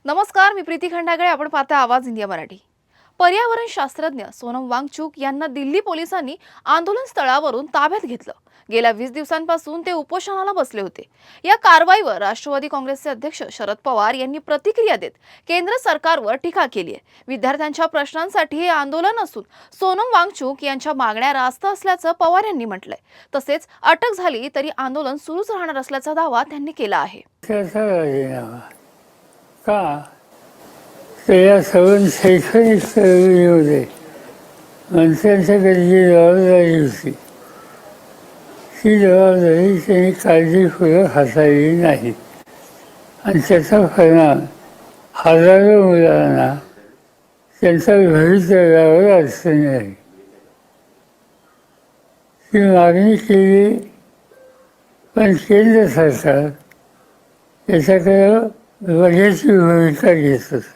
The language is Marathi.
नमस्कार, मी प्रीती खंडागळे. आपण पाहता आवाज इंडिया मराठी. पर्यावरण शास्त्रज्ञ सोनम वांगचुक यांना दिल्ली पोलिसांनी आंदोलन स्थळावरून ताब्यात घेतलं. गेल्या 20 दिवसांपासून ते उपोषणाला बसले होते. या कारवाईवर राष्ट्रवादी काँग्रेसचे अध्यक्ष शरद पवार यांनी प्रतिक्रिया देत केंद्र सरकारवर टीका केली आहे. विद्यार्थ्यांच्या प्रश्नांसाठी हे आंदोलन असून सोनम वांगचुक यांच्या मागण्या रास्त असल्याचं पवार यांनी म्हटलंय. तसेच अटक झाली तरी आंदोलन सुरूच राहणार असल्याचा दावा त्यांनी केला आहे. का तर या सगळं शैक्षणिक स्तरामध्ये माणसांच्याकडे जी जबाबदारी होती ती जबाबदारी त्यांनी काळजीपूर्वक हाताळली नाही आणि त्याचा परिणाम हजारो मुलांना त्यांच्या भवितव्यावर अडचणी आहे. ती मागणी केली पण केंद्र सरकार याच्याकडे वड्याची भूमिका घेत होतं.